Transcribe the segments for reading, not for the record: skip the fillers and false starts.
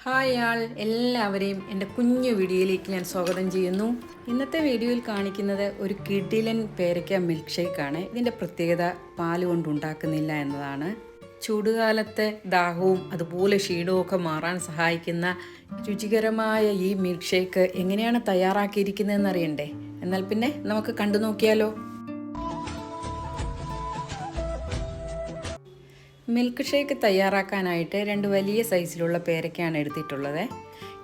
Hi ആൾ എല്ലാവരെയും എൻ്റെ കുഞ്ഞു വീഡിയോയിലേക്ക് ഞാൻ സ്വാഗതം ചെയ്യുന്നു. ഇന്നത്തെ വീഡിയോയിൽ കാണിക്കുന്നത് ഒരു കിടിലൻ പേരയ്ക്ക മിൽക്ക് ഷേക്കാണ്. ഇതിൻ്റെ പ്രത്യേകത പാല് കൊണ്ടുണ്ടാക്കുന്നില്ല എന്നതാണ്. ചൂടുകാലത്തെ ദാഹവും അതുപോലെ ക്ഷീണവും ഒക്കെ മാറാൻ സഹായിക്കുന്ന രുചികരമായ ഈ മിൽക്ക് ഷേക്ക് എങ്ങനെയാണ് തയ്യാറാക്കിയിരിക്കുന്നതെന്ന് അറിയണ്ടേ? എന്നാൽ പിന്നെ നമുക്ക് കണ്ടു നോക്കിയാലോ. മിൽക്ക് ഷേക്ക് തയ്യാറാക്കാനായിട്ട് 2 വലിയ സൈസിലുള്ള പേരയ്ക്കയാണ് എടുത്തിട്ടുള്ളത്.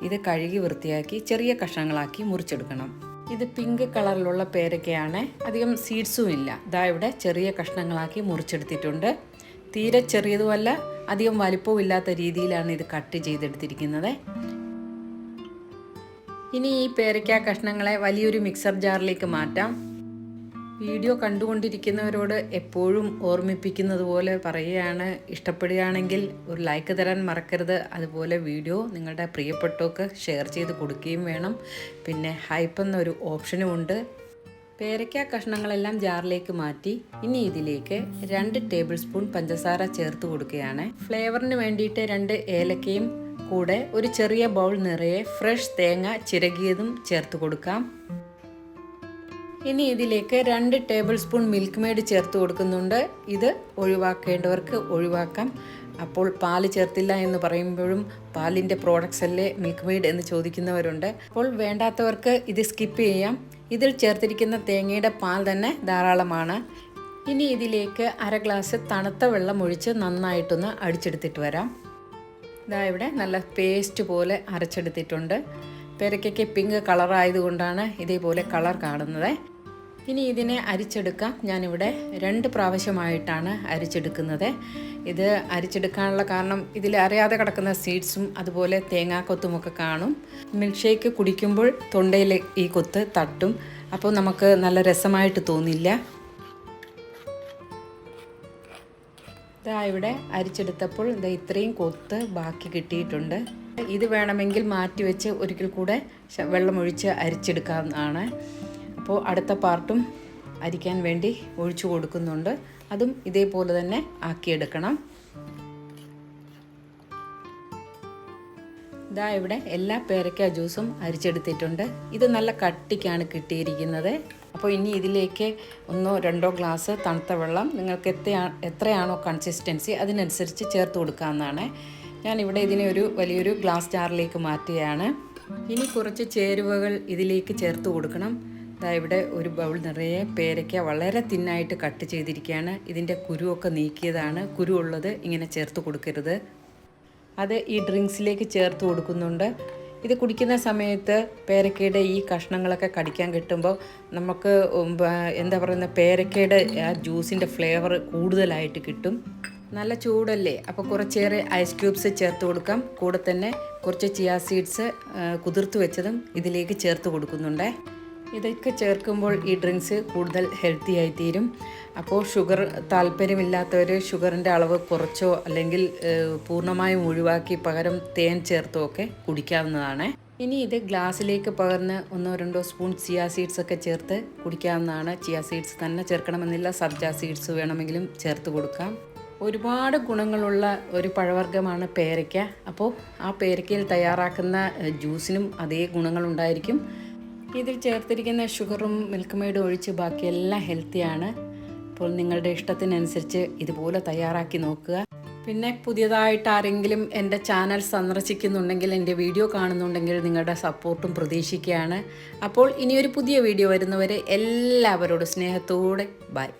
ഇത് കഴുകി വൃത്തിയാക്കി ചെറിയ കഷ്ണങ്ങളാക്കി മുറിച്ചെടുക്കണം. ഇത് പിങ്ക് കളറിലുള്ള പേരയ്ക്കയാണ്, അധികം സീഡ്സും ഇല്ല. ദാ ഇവിടെ ചെറിയ കഷ്ണങ്ങളാക്കി മുറിച്ചെടുത്തിട്ടുണ്ട്. തീരെ ചെറിയതുമല്ല അധികം വലിപ്പവും ഇല്ലാത്ത രീതിയിലാണ് ഇത് കട്ട് ചെയ്തെടുത്തിരിക്കുന്നത്. ഇനി ഈ പേരയ്ക്ക കഷ്ണങ്ങളെ വലിയൊരു മിക്സർ ജാറിലേക്ക് മാറ്റാം. വീഡിയോ കണ്ടുകൊണ്ടിരിക്കുന്നവരോട് എപ്പോഴും ഓർമ്മിപ്പിക്കുന്നത് പോലെ പറയുകയാണ്, ഇഷ്ടപ്പെടുകയാണെങ്കിൽ ഒരു ലൈക്ക് തരാൻ മറക്കരുത്. അതുപോലെ വീഡിയോ നിങ്ങളുടെ പ്രിയപ്പെട്ടവർക്ക് ഷെയർ ചെയ്ത് കൊടുക്കുകയും വേണം. പിന്നെ ഹൈപ്പ് എന്നൊരു ഓപ്ഷനും ഉണ്ട്. പേരയ്ക്ക കഷ്ണങ്ങളെല്ലാം ജാറിലേക്ക് മാറ്റി ഇനി ഇതിലേക്ക് 2 ടേബിൾ സ്പൂൺ പഞ്ചസാര ചേർത്ത് കൊടുക്കുകയാണ്. ഫ്ലേവറിന് വേണ്ടിയിട്ട് 2 ഏലക്കയും കൂടെ ഒരു ചെറിയ ബൗൾ നിറയെ ഫ്രഷ് തേങ്ങ ചിരകിയതും ചേർത്ത് കൊടുക്കാം. ഇനി ഇതിലേക്ക് 2 ടേബിൾ സ്പൂൺ മിൽക്ക് മെയ്ഡ് ചേർത്ത് കൊടുക്കുന്നുണ്ട്. ഇത് ഒഴിവാക്കേണ്ടവർക്ക് ഒഴിവാക്കാം. അപ്പോൾ പാല് ചേർത്തില്ല എന്ന് പറയുമ്പോഴും പാലിൻ്റെ പ്രോഡക്ട്സ് അല്ലേ മിൽക്ക് മെയ്ഡ് എന്ന് ചോദിക്കുന്നവരുണ്ട്. അപ്പോൾ വേണ്ടാത്തവർക്ക് ഇത് സ്കിപ്പ് ചെയ്യാം. ഇതിൽ ചേർത്തിരിക്കുന്ന തേങ്ങയുടെ പാൽ തന്നെ ധാരാളമാണ്. ഇനി ഇതിലേക്ക് 1/2 ഗ്ലാസ് തണുത്ത വെള്ളം ഒഴിച്ച് നന്നായിട്ടൊന്ന് അടിച്ചെടുത്തിട്ട് വരാം. ഇതാ ഇവിടെ നല്ല പേസ്റ്റ് പോലെ അരച്ചെടുത്തിട്ടുണ്ട്. പേരയ്ക്കൊക്കെ പിങ്ക് കളറായതുകൊണ്ടാണ് ഇതേപോലെ കളർ കാണുന്നത്. ഇനി ഇതിനെ അരിച്ചെടുക്കാം. ഞാനിവിടെ 2 പ്രാവശ്യമായിട്ടാണ് അരിച്ചെടുക്കുന്നത്. ഇത് അരിച്ചെടുക്കാനുള്ള കാരണം ഇതിൽ അറിയാതെ കിടക്കുന്ന സീഡ്സും അതുപോലെ തേങ്ങാക്കൊത്തുമൊക്കെ കാണും. മിൽക്ക് ഷേക്ക് കുടിക്കുമ്പോൾ തൊണ്ടയിൽ ഈ കൊത്ത് തട്ടും, അപ്പോൾ നമുക്ക് നല്ല രസമായിട്ട് തോന്നില്ല. ഇതാ ഇവിടെ അരിച്ചെടുത്തപ്പോൾ ഇത്രയും കൊത്ത് ബാക്കി കിട്ടിയിട്ടുണ്ട്. ഇത് വേണമെങ്കിൽ മാറ്റി വെച്ച് ഒരിക്കൽ കൂടെ വെള്ളമൊഴിച്ച് അരിച്ചെടുക്കാവുന്നതാണ്. അപ്പോൾ അടുത്ത പാർട്ടും അരിക്കാൻ വേണ്ടി ഒഴിച്ചു കൊടുക്കുന്നുണ്ട്. അതും ഇതേപോലെ തന്നെ ആക്കിയെടുക്കണം. ഇതാ ഇവിടെ എല്ലാ പേരയ്ക്ക ജ്യൂസും അരിച്ചെടുത്തിട്ടുണ്ട്. ഇത് നല്ല കട്ടിക്കാണ് കിട്ടിയിരിക്കുന്നത്. അപ്പോൾ ഇനി ഇതിലേക്ക് 1-2 ഗ്ലാസ് തണുത്ത വെള്ളം നിങ്ങൾക്ക് എത്രയാണോ കൺസിസ്റ്റൻസി അതിനനുസരിച്ച് ചേർത്ത് കൊടുക്കാവുന്നതാണ്. ഞാനിവിടെ ഇതിനെ ഒരു വലിയൊരു ഗ്ലാസ് ജാറിലേക്ക് മാറ്റുകയാണ്. ഇനി കുറച്ച് ചേരുവകൾ ഇതിലേക്ക് ചേർത്ത് കൊടുക്കണം. ഇവിടെ ഒരു ബൗൾ നിറയെ പേരയ്ക്ക വളരെ തിന്നായിട്ട് കട്ട് ചെയ്തിരിക്കുകയാണ്. ഇതിൻ്റെ കുരുവൊക്കെ നീക്കിയതാണ്. കുരു ഉള്ളത് ഇങ്ങനെ ചേർത്ത് കൊടുക്കരുത്. അത് ഈ ഡ്രിങ്ക്സിലേക്ക് ചേർത്ത് കൊടുക്കുന്നുണ്ട്. ഇത് കുടിക്കുന്ന സമയത്ത് പേരയ്ക്കയുടെ ഈ കഷ്ണങ്ങളൊക്കെ കടിക്കാൻ കിട്ടുമ്പോൾ നമുക്ക് എന്താ പറയുന്നത്, പേരയ്ക്കയുടെ ആ ജ്യൂസിൻ്റെ ഫ്ലേവർ കൂടുതലായിട്ട് കിട്ടും. നല്ല ചൂടല്ലേ, അപ്പോൾ കുറച്ചേറെ ഐസ് ക്യൂബ്സ് ചേർത്ത് കൊടുക്കാം. കൂടെ തന്നെ കുറച്ച് ചിയാ സീഡ്സ് കുതിർത്ത് വെച്ചതും ഇതിലേക്ക് ചേർത്ത് കൊടുക്കുന്നുണ്ട്. ഇതൊക്കെ ചേർക്കുമ്പോൾ ഈ ഡ്രിങ്ക്സ് കൂടുതൽ ഹെൽത്തി ആയിത്തീരും. അപ്പോൾ ഷുഗർ താല്പര്യമില്ലാത്തവർ ഷുഗറിൻ്റെ അളവ് കുറച്ചോ അല്ലെങ്കിൽ പൂർണ്ണമായും ഒഴിവാക്കി പകരം തേൻ ചേർത്തോ ഒക്കെ കുടിക്കാവുന്നതാണ്. ഇനി ഇത് ഗ്ലാസ്സിലേക്ക് പകർന്ന് 1-2 സ്പൂൺ ചിയാ സീഡ്സ് ഒക്കെ ചേർത്ത് കുടിക്കാവുന്നതാണ്. ചിയാ സീഡ്സ് തന്നെ ചേർക്കണമെന്നില്ല, സബ്ജ സീഡ്സ് വേണമെങ്കിലും ചേർത്ത് കൊടുക്കാം. ഒരുപാട് ഗുണങ്ങളുള്ള ഒരു പഴവർഗ്ഗമാണ് പേരയ്ക്ക. അപ്പോൾ ആ പേരയ്ക്കയിൽ തയ്യാറാക്കുന്ന ജ്യൂസിനും അതേ ഗുണങ്ങളുണ്ടായിരിക്കും. ഇതിൽ ചേർത്തിരിക്കുന്ന ഷുഗറും മിൽക്ക് മെയ്ഡും ഒഴിച്ച് ബാക്കിയെല്ലാം ഹെൽത്തിയാണ്. അപ്പോൾ നിങ്ങളുടെ ഇഷ്ടത്തിനനുസരിച്ച് ഇതുപോലെ തയ്യാറാക്കി നോക്കുക. പിന്നെ പുതിയതായിട്ട് ആരെങ്കിലും എൻ്റെ ചാനൽ സന്ദർശിക്കുന്നുണ്ടെങ്കിൽ, എൻ്റെ വീഡിയോ കാണുന്നുണ്ടെങ്കിൽ നിങ്ങളുടെ സപ്പോർട്ടും പ്രതീക്ഷിക്കുകയാണ്. അപ്പോൾ ഇനിയൊരു പുതിയ വീഡിയോ വരുന്നവരെ എല്ലാവരോടും സ്നേഹത്തോടെ ബൈ.